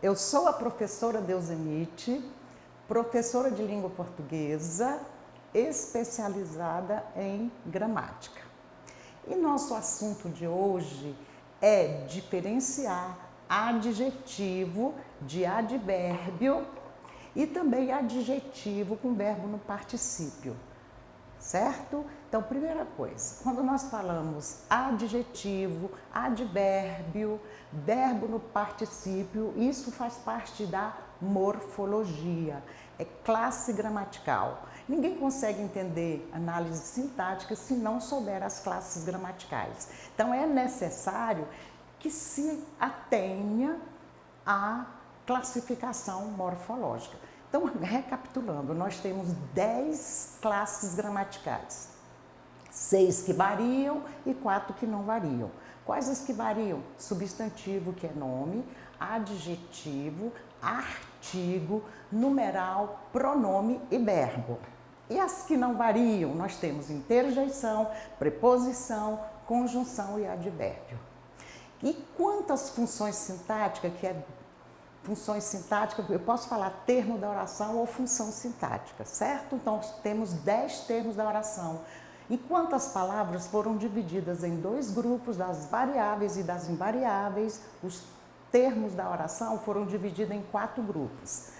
Eu sou a professora Deusenite, professora de língua portuguesa, especializada em gramática. E nosso assunto de hoje é diferenciar adjetivo de advérbio e também adjetivo com verbo no particípio, certo? Então, primeira coisa, quando nós falamos adjetivo, advérbio, verbo no particípio, isso faz parte da morfologia, é classe gramatical. Ninguém consegue entender análise sintática se não souber as classes gramaticais. Então, é necessário que se atenha à classificação morfológica. Então, recapitulando, nós temos 10 classes gramaticais. 6 que variam e 4 que não variam. Quais as que variam? Substantivo, que é nome, adjetivo, artigo, numeral, pronome e verbo. E as que não variam, nós temos interjeição, preposição, conjunção e advérbio. E quantas funções sintáticas, funções sintáticas, eu posso falar termo da oração ou função sintática, certo? Então, temos 10 termos da oração. E quantas palavras foram divididas em 2 grupos, das variáveis e das invariáveis? Os termos da oração foram divididos em 4 grupos.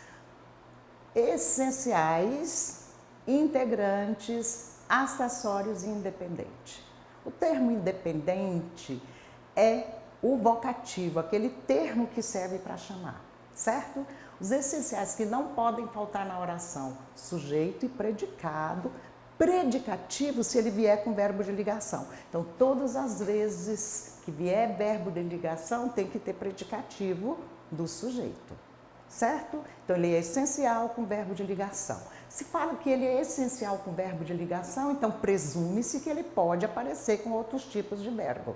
Essenciais, integrantes, acessórios e independente. O termo independente é o vocativo, aquele termo que serve para chamar, certo? Os essenciais que não podem faltar na oração, sujeito e predicado, predicativo se ele vier com verbo de ligação. Então, todas as vezes que vier verbo de ligação, tem que ter predicativo do sujeito, certo? Então, ele é essencial com verbo de ligação. Se fala que ele é essencial com verbo de ligação, então presume-se que ele pode aparecer com outros tipos de verbo,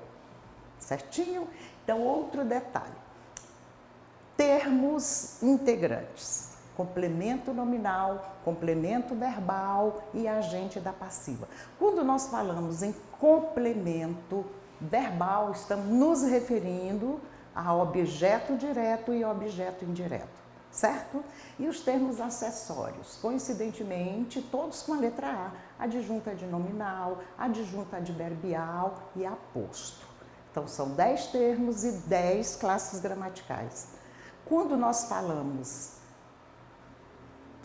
certinho? Então, outro detalhe. Termos integrantes. Complemento nominal, complemento verbal e agente da passiva. Quando nós falamos em complemento verbal, estamos nos referindo a objeto direto e objeto indireto, certo? E os termos acessórios, coincidentemente, todos com a letra A, adjunta adnominal, adjunta adverbial e aposto. Então, são 10 termos e 10 classes gramaticais. Quando nós falamos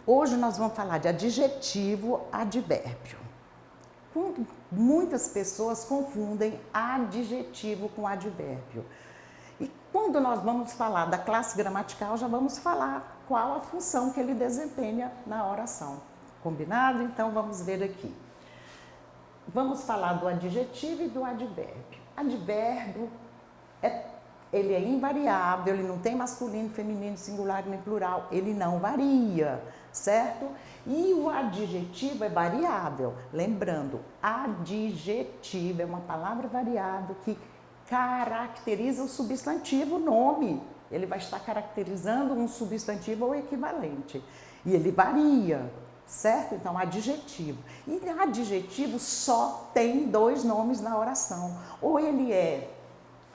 hoje nós vamos falar de adjetivo, advérbio. Muitas pessoas confundem adjetivo com advérbio. E quando nós vamos falar da classe gramatical, já vamos falar qual a função que ele desempenha na oração. Combinado? Então vamos ver aqui. Vamos falar do adjetivo e do advérbio. Advérbio ele é invariável, ele não tem masculino, feminino, singular nem plural, ele não varia, certo? E o adjetivo é variável. Lembrando, adjetivo é uma palavra variável que caracteriza o substantivo, o nome. Ele vai estar caracterizando um substantivo ou equivalente. E ele varia, certo? Então, adjetivo. E adjetivo só tem 2 nomes na oração. Ou ele é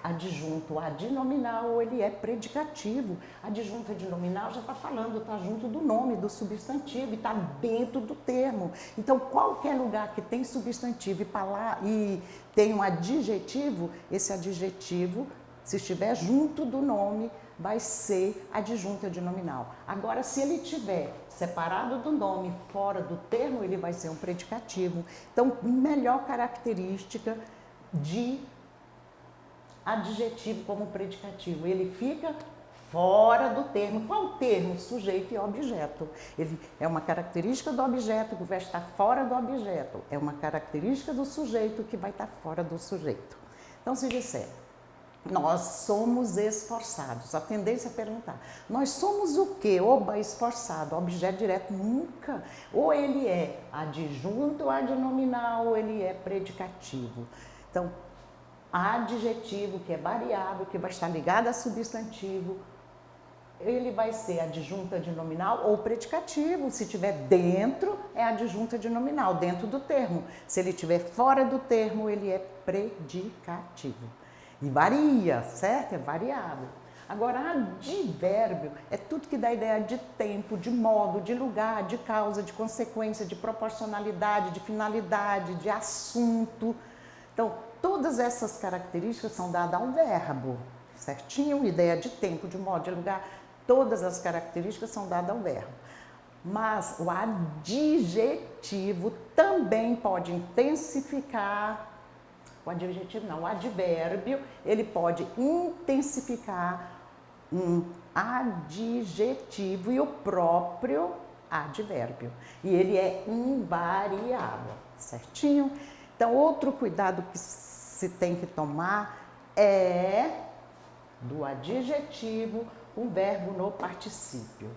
adjunto adnominal ou ele é predicativo. Adjunto adnominal já está falando, está junto do nome, do substantivo e está dentro do termo. Então, qualquer lugar que tem substantivo e tem um adjetivo, esse adjetivo, se estiver junto do nome, vai ser adjunto adnominal. Agora, se ele estiver separado do nome, fora do termo, ele vai ser um predicativo. Então, melhor característica de adjetivo como predicativo, ele fica fora do termo. Qual termo? Sujeito e objeto. Ele é uma característica do objeto que vai estar fora do objeto. É uma característica do sujeito que vai estar fora do sujeito. Então, se disser, nós somos esforçados, a tendência é perguntar, nós somos o quê? Oba, esforçado, objeto direto nunca. Ou ele é adjunto adnominal ou ele é predicativo. Então, adjetivo, que é variável, que vai estar ligado a substantivo, ele vai ser adjunto adnominal ou predicativo. Se estiver dentro, é adjunto adnominal, dentro do termo. Se ele estiver fora do termo, ele é predicativo. E varia, certo? É variável. Agora, advérbio é tudo que dá ideia de tempo, de modo, de lugar, de causa, de consequência, de proporcionalidade, de finalidade, de assunto. Então, todas essas características são dadas ao verbo, certinho? Ideia de tempo, de modo, de lugar, todas as características são dadas ao verbo. Mas o adjetivo também pode intensificar, o adjetivo não, o advérbio, ele pode intensificar um adjetivo e o próprio advérbio. E ele é invariável, certinho? Então, outro cuidado que se tem que tomar é do adjetivo com verbo no particípio.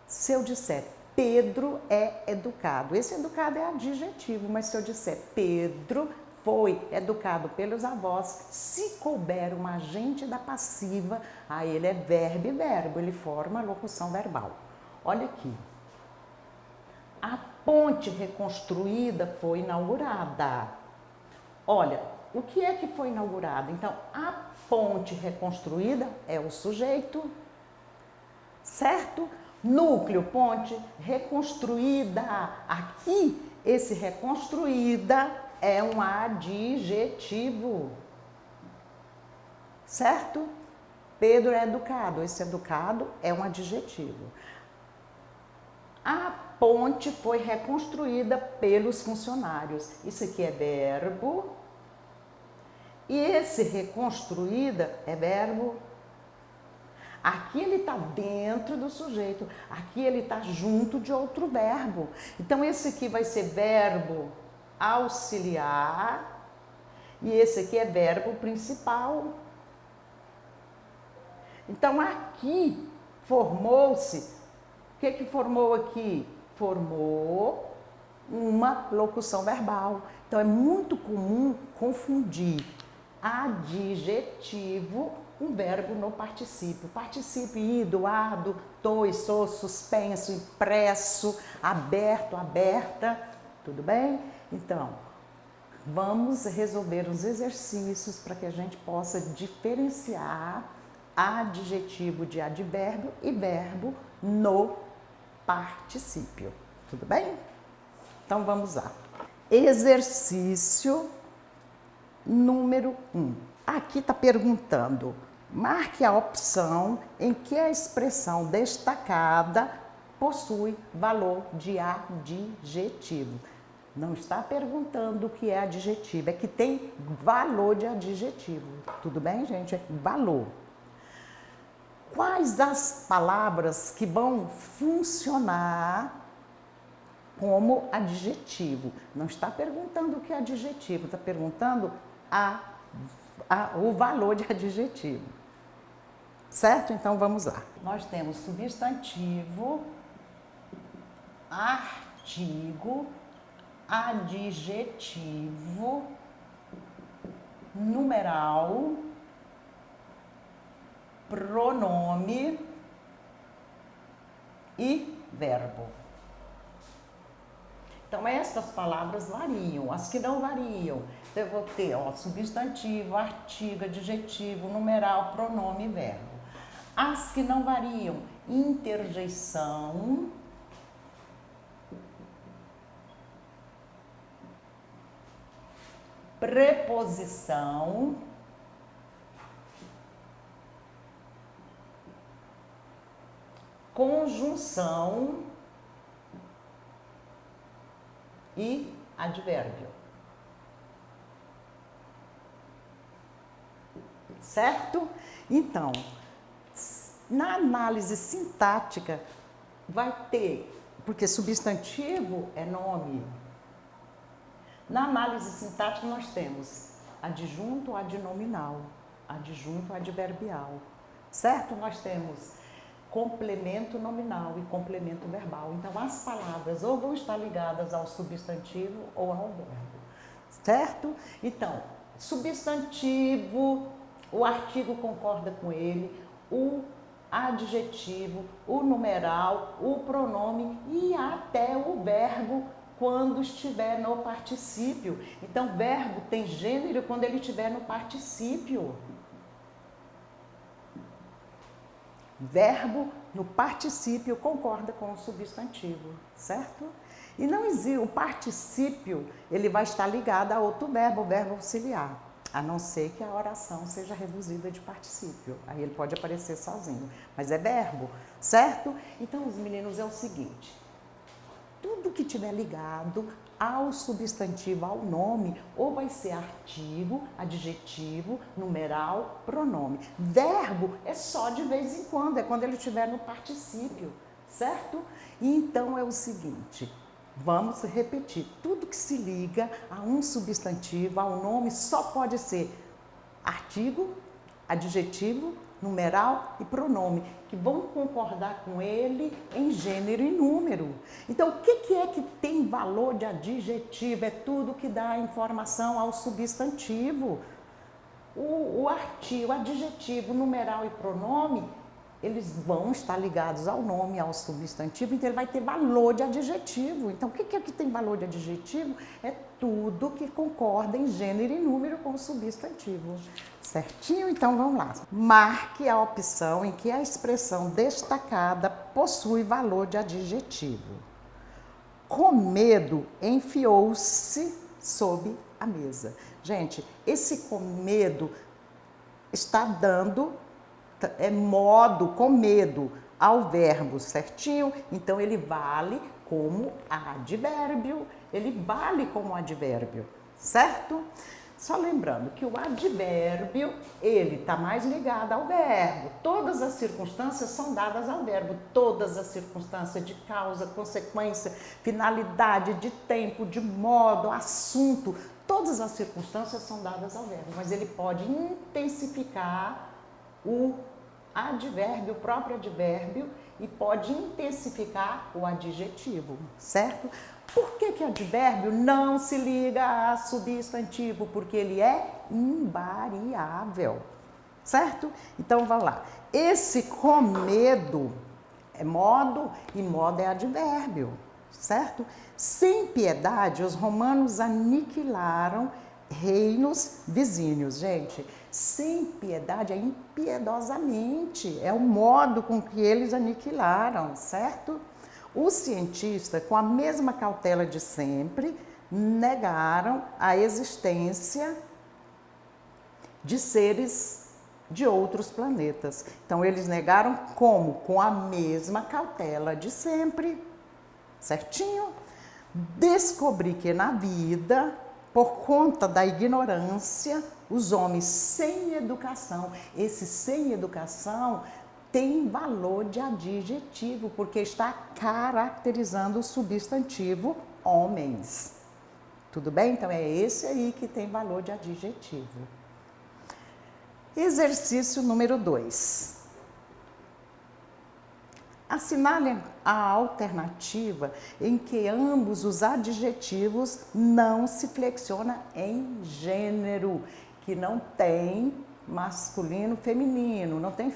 Se eu disser Pedro é educado, esse educado é adjetivo, mas se eu disser Pedro foi educado pelos avós, se couber um agente da passiva, aí ele é verbo e verbo, ele forma a locução verbal. Olha aqui. A ponte reconstruída foi inaugurada. Olha, o que é que foi inaugurado? Então, a ponte reconstruída é o sujeito, certo? Núcleo, ponte, reconstruída. Aqui, esse reconstruída é um adjetivo, certo? Pedro é educado, esse educado é um adjetivo. A ponte foi reconstruída pelos funcionários. Isso aqui é verbo. E esse reconstruída é verbo. Aqui ele está dentro do sujeito. Aqui ele está junto de outro verbo. Então, esse aqui vai ser verbo auxiliar. E esse aqui é verbo principal. Então, aqui formou-se. O que formou aqui? Formou uma locução verbal. Então, é muito comum confundir adjetivo com verbo no particípio. Particípio ido, ado, tô e sou, suspenso, impresso, aberto, aberta. Tudo bem? Então, vamos resolver os exercícios para que a gente possa diferenciar adjetivo de advérbio e verbo no particípio. Tudo bem? Então vamos lá. Exercício número 1. Aqui está perguntando, marque a opção em que a expressão destacada possui valor de adjetivo. Não está perguntando o que é adjetivo, é que tem valor de adjetivo. Tudo bem, gente? É valor. Quais as palavras que vão funcionar como adjetivo? Não está perguntando o que é adjetivo, está perguntando o valor de adjetivo. Certo? Então vamos lá. Nós temos substantivo, artigo, adjetivo, numeral, pronome e verbo. Então, estas palavras variam, as que não variam. Então, eu vou ter substantivo, artigo, adjetivo, numeral, pronome e verbo. As que não variam, interjeição, preposição, conjunção e advérbio. Certo? Então, na análise sintática vai ter, porque substantivo é nome. Na análise sintática nós temos adjunto, adnominal, adjunto, adverbial. Certo? Nós temos complemento nominal e complemento verbal. Então, as palavras ou vão estar ligadas ao substantivo ou ao verbo, certo? Então, substantivo, o artigo concorda com ele, o adjetivo, o numeral, o pronome e até o verbo quando estiver no particípio. Então, verbo tem gênero quando ele estiver no particípio. Verbo no particípio concorda com o substantivo, certo? E não existe, o particípio, ele vai estar ligado a outro verbo, o verbo auxiliar, a não ser que a oração seja reduzida de particípio. Aí ele pode aparecer sozinho, mas é verbo, certo? Então, os meninos, é o seguinte, tudo que tiver ligado ao substantivo, ao nome, ou vai ser artigo, adjetivo, numeral, pronome. Verbo é só de vez em quando, é quando ele estiver no particípio, certo? Então é o seguinte, vamos repetir, tudo que se liga a um substantivo, ao nome, só pode ser artigo, adjetivo, numeral e pronome, que vão concordar com ele em gênero e número. Então, o que é que tem valor de adjetivo? É tudo que dá informação ao substantivo. O artigo, adjetivo, numeral e pronome, eles vão estar ligados ao nome, ao substantivo, então ele vai ter valor de adjetivo. Então, o que é que tem valor de adjetivo? É tudo que concorda em gênero e número com o substantivo. Certinho? Então, vamos lá. Marque a opção em que a expressão destacada possui valor de adjetivo. Com medo, enfiou-se sob a mesa. Gente, esse com medo está dando modo, com medo, ao verbo, certinho? Então, ele vale como advérbio, certo? Só lembrando que o advérbio, ele está mais ligado ao verbo. Todas as circunstâncias são dadas ao verbo. Todas as circunstâncias de causa, consequência, finalidade, de tempo, de modo, assunto. Todas as circunstâncias são dadas ao verbo, mas ele pode intensificar o advérbio, o próprio advérbio, e pode intensificar o adjetivo, certo? Por que advérbio não se liga a substantivo? Porque ele é invariável, certo? Então, vamos lá. Esse com medo é modo e modo é advérbio, certo? Sem piedade, os romanos aniquilaram reinos vizinhos. Gente, sem piedade é impiedosamente, é o modo com que eles aniquilaram, certo? Os cientistas, com a mesma cautela de sempre, negaram a existência de seres de outros planetas. Então, eles negaram como? Com a mesma cautela de sempre, certinho? Descobri que na vida, por conta da ignorância, os homens sem educação, esse sem educação tem valor de adjetivo, porque está caracterizando o substantivo homens. Tudo bem? Então é esse aí que tem valor de adjetivo. Exercício número 2. Assinale a alternativa em que ambos os adjetivos não se flexionam em gênero, que não tem masculino, feminino, não tem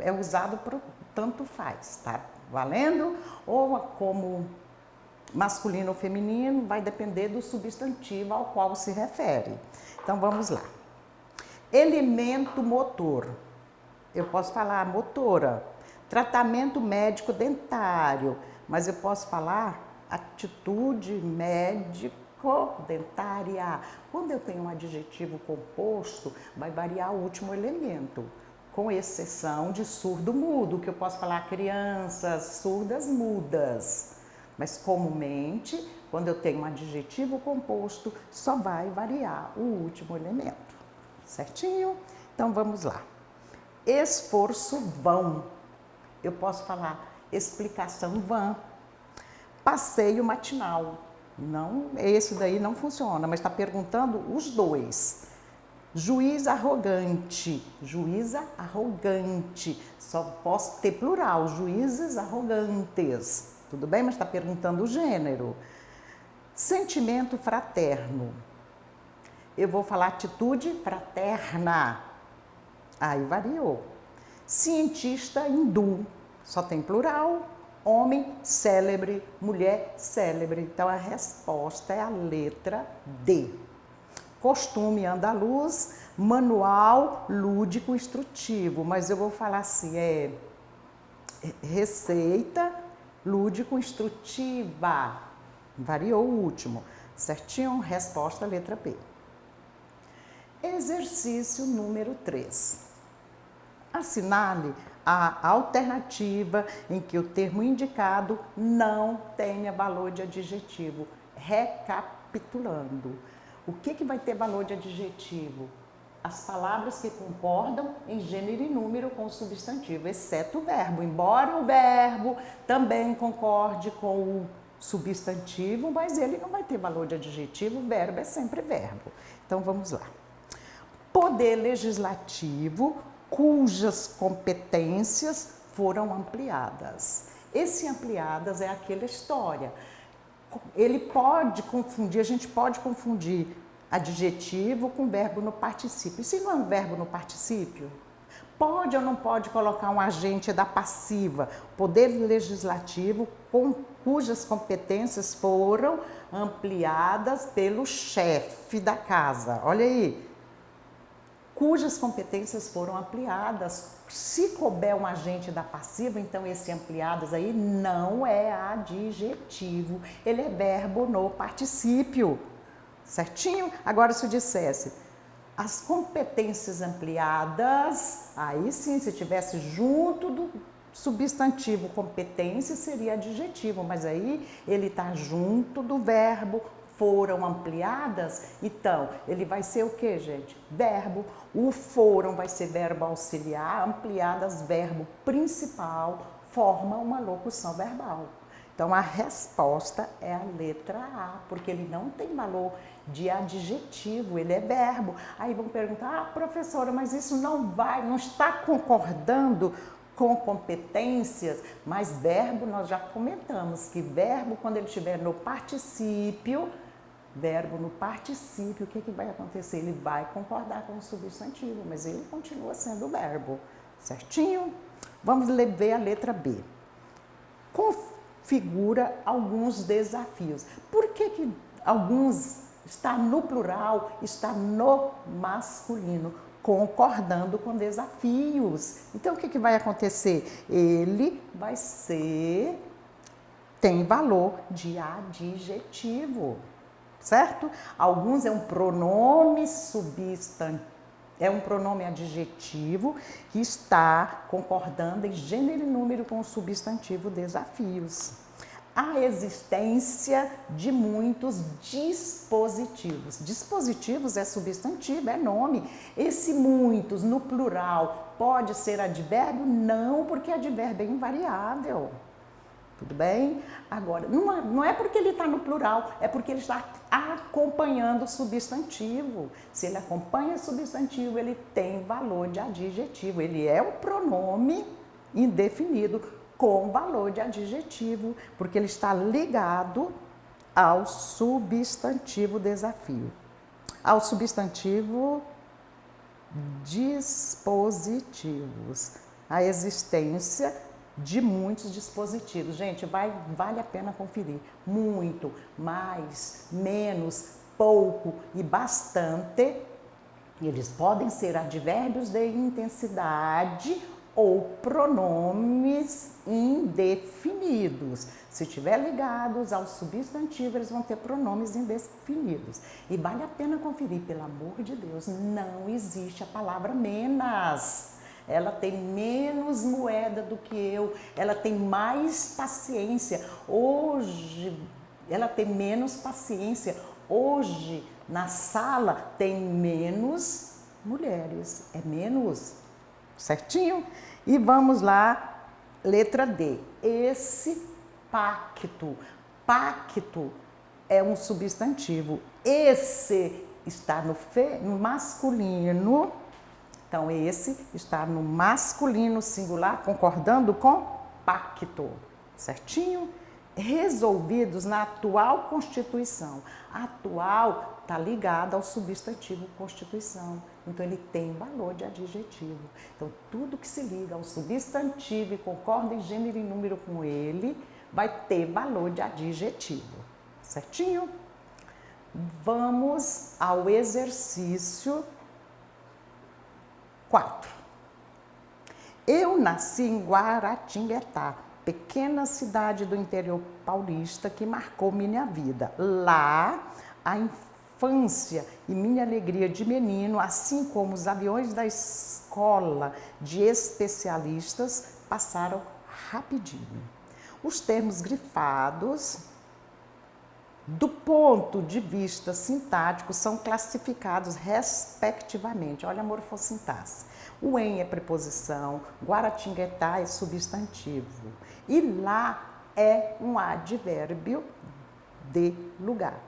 é usado por tanto faz, tá valendo? Ou como masculino ou feminino, vai depender do substantivo ao qual se refere. Então vamos lá. Elemento motor. Eu posso falar motora. Tratamento médico dentário, mas eu posso falar atitude médico-dentária. Quando eu tenho um adjetivo composto, vai variar o último elemento, com exceção de surdo-mudo, que eu posso falar crianças surdas mudas. Mas comumente, quando eu tenho um adjetivo composto, só vai variar o último elemento. Certinho? Então vamos lá. Esforço vão. Eu posso falar explicação vã. Passeio matinal. Não, esse daí não funciona, mas está perguntando os dois. Juiz arrogante. Juíza arrogante. Só posso ter plural, juízes arrogantes. Tudo bem? Mas está perguntando o gênero. Sentimento fraterno. Eu vou falar atitude fraterna. Aí variou. Cientista hindu, só tem plural, homem célebre, mulher célebre. Então a resposta é a letra D. Costume andaluz, manual lúdico instrutivo, mas eu vou falar assim, receita lúdico-instrutiva. Variou o último. Certinho? Resposta letra B. Exercício número 3. Assinale a alternativa em que o termo indicado não tenha valor de adjetivo. Recapitulando. O que vai ter valor de adjetivo? As palavras que concordam em gênero e número com o substantivo, exceto o verbo. Embora o verbo também concorde com o substantivo, mas ele não vai ter valor de adjetivo, o verbo é sempre verbo. Então vamos lá. Poder legislativo cujas competências foram ampliadas. Esse ampliadas é aquela história. Ele pode confundir, a gente pode confundir adjetivo com verbo no particípio. E se não é um verbo no particípio? Pode ou não pode colocar um agente da passiva? Poder legislativo cujas competências foram ampliadas pelo chefe da casa. Olha aí. Cujas competências foram ampliadas. Se couber um agente da passiva, então esse ampliadas aí não é adjetivo, ele é verbo no particípio, certinho? Agora se eu dissesse, as competências ampliadas, aí sim, se tivesse junto do substantivo competência, seria adjetivo, mas aí ele está junto do verbo, foram ampliadas, então ele vai ser o que, gente? Verbo. O foram vai ser verbo auxiliar, ampliadas, verbo principal, forma uma locução verbal. Então a resposta é a letra A, porque ele não tem valor de adjetivo, ele é verbo. Aí vão perguntar, professora, mas isso não está concordando com competências, mas verbo nós já comentamos que verbo quando ele estiver no particípio, verbo no particípio, o que vai acontecer? Ele vai concordar com o substantivo, mas ele continua sendo verbo, certinho? Vamos ver a letra B. Configura alguns desafios. Por que alguns está no plural, está no masculino? Concordando com desafios. Então, o que vai acontecer? Ele vai tem valor de adjetivo. Certo? Alguns é um pronome substantivo, é um pronome adjetivo que está concordando em gênero e número com o substantivo desafios. A existência de muitos dispositivos. Dispositivos é substantivo, é nome. Esse muitos no plural pode ser advérbio? Não, porque advérbio é invariável. Tudo bem? Agora, não é porque ele está no plural, é porque ele está acompanhando o substantivo. Se ele acompanha o substantivo, ele tem valor de adjetivo. Ele é um pronome indefinido com valor de adjetivo, porque ele está ligado ao substantivo desafio. Ao substantivo dispositivos. A existência de muitos dispositivos. Gente, vale a pena conferir. Muito, mais, menos, pouco e bastante. Eles podem ser advérbios de intensidade ou pronomes indefinidos. Se estiver ligados ao substantivo, eles vão ter pronomes indefinidos. E vale a pena conferir, pelo amor de Deus, não existe a palavra menos. Ela tem menos moeda do que eu, ela tem mais paciência. Hoje, ela tem menos paciência. Hoje, na sala, tem menos mulheres. É menos, certinho? E vamos lá, letra D. Esse pacto. Pacto é um substantivo. Esse está no masculino. Então, esse está no masculino singular, concordando com pacto, certinho? Resolvidos na atual Constituição. Atual está ligado ao substantivo Constituição, então ele tem valor de adjetivo. Então, tudo que se liga ao substantivo e concorda em gênero e número com ele, vai ter valor de adjetivo, certinho? Vamos ao exercício 4. Eu nasci em Guaratinguetá, pequena cidade do interior paulista que marcou minha vida. Lá, a infância e minha alegria de menino, assim como os aviões da escola de especialistas, passaram rapidinho. Os termos grifados, do ponto de vista sintático, são classificados respectivamente. Olha a morfossintaxe. O em é preposição, Guaratinguetá é substantivo e lá é um advérbio de lugar.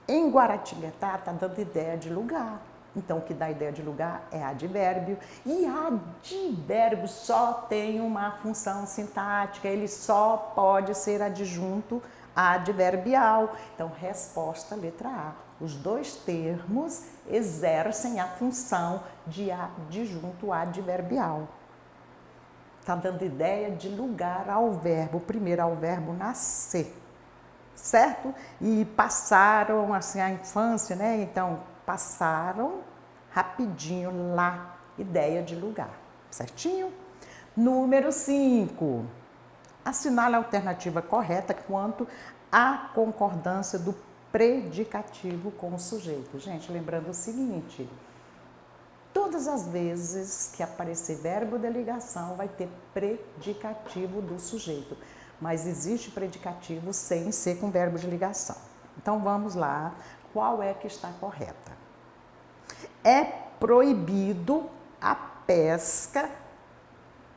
Em Guaratinguetá está dando ideia de lugar. Então, o que dá ideia de lugar é advérbio. E advérbio só tem uma função sintática, ele só pode ser adjunto adverbial. Então, resposta letra A. Os dois termos exercem a função de adjunto adverbial. Está dando ideia de lugar ao verbo, primeiro ao verbo nascer, certo? E passaram, assim, a infância, né? Então, passaram rapidinho lá, ideia de lugar, certinho? Número 5. Assinale a alternativa correta quanto à concordância do predicativo com o sujeito. Gente, lembrando o seguinte, todas as vezes que aparecer verbo de ligação vai ter predicativo do sujeito, mas existe predicativo sem ser com verbo de ligação. Então vamos lá, qual é que está correta? É proibido a pesca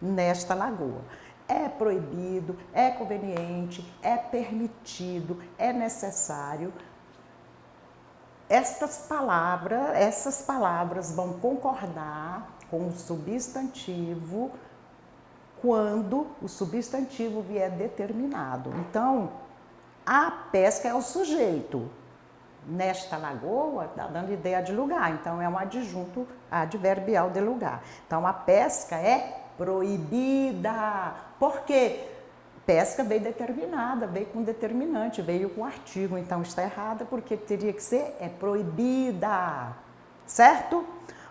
nesta lagoa. É proibido, é conveniente, é permitido, é necessário. Essas palavras vão concordar com o substantivo quando o substantivo vier determinado. Então, a pesca é o sujeito. Nesta lagoa, está dando ideia de lugar, então é um adjunto adverbial de lugar. Então, a pesca é proibida. Por quê? Pesca veio determinada, veio com determinante, veio com artigo, então está errada porque teria que ser proibida, certo?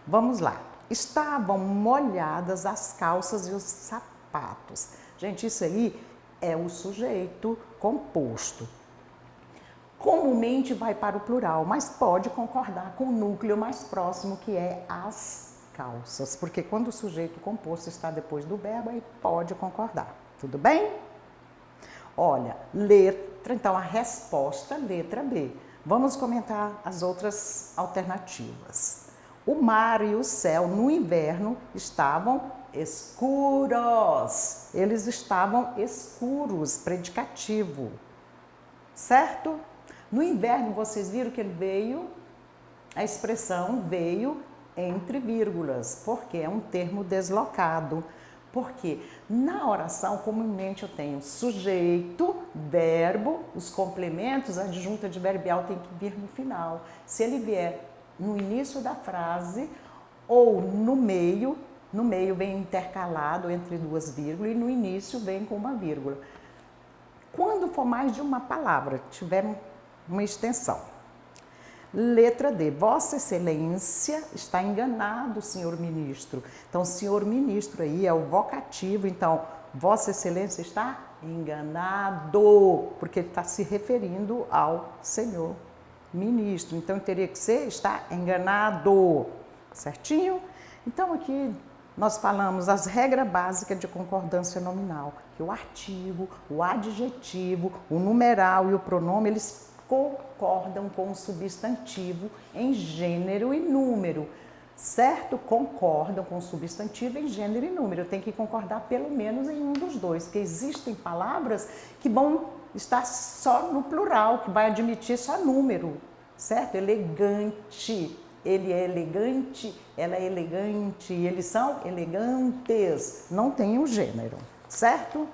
Vamos lá. Estavam molhadas as calças e os sapatos. Gente, isso aí é o sujeito composto. Comumente vai para o plural, mas pode concordar com o núcleo mais próximo, que é as calças, porque quando o sujeito composto está depois do verbo, aí pode concordar. Tudo bem? Olha, letra, então a resposta, letra B. Vamos comentar as outras alternativas. O mar e o céu no inverno estavam escuros. Eles estavam escuros, predicativo. Certo? No inverno, vocês viram que ele veio, a expressão veio entre vírgulas, porque é um termo deslocado. Porque na oração, comumente eu tenho sujeito, verbo, os complementos, a adjunta adverbial tem que vir no final. Se ele vier no início da frase ou no meio vem intercalado entre duas vírgulas e no início vem com uma vírgula. Quando for mais de uma palavra, tiver uma extensão. Letra D. Vossa Excelência está enganado, senhor ministro. Então, senhor ministro aí é o vocativo. Então, Vossa Excelência está enganado, porque ele está se referindo ao senhor ministro. Então, teria que ser está enganado. Certinho? Então, aqui nós falamos as regras básicas de concordância nominal, que o artigo, o adjetivo, o numeral e o pronome, eles concordam com o substantivo em gênero e número, certo? Concordam com o substantivo em gênero e número. Tem que concordar pelo menos em um dos dois, porque existem palavras que vão estar só no plural, que vai admitir só número, certo? Elegante. Ele é elegante, ela é elegante, eles são elegantes, não tem um gênero, certo?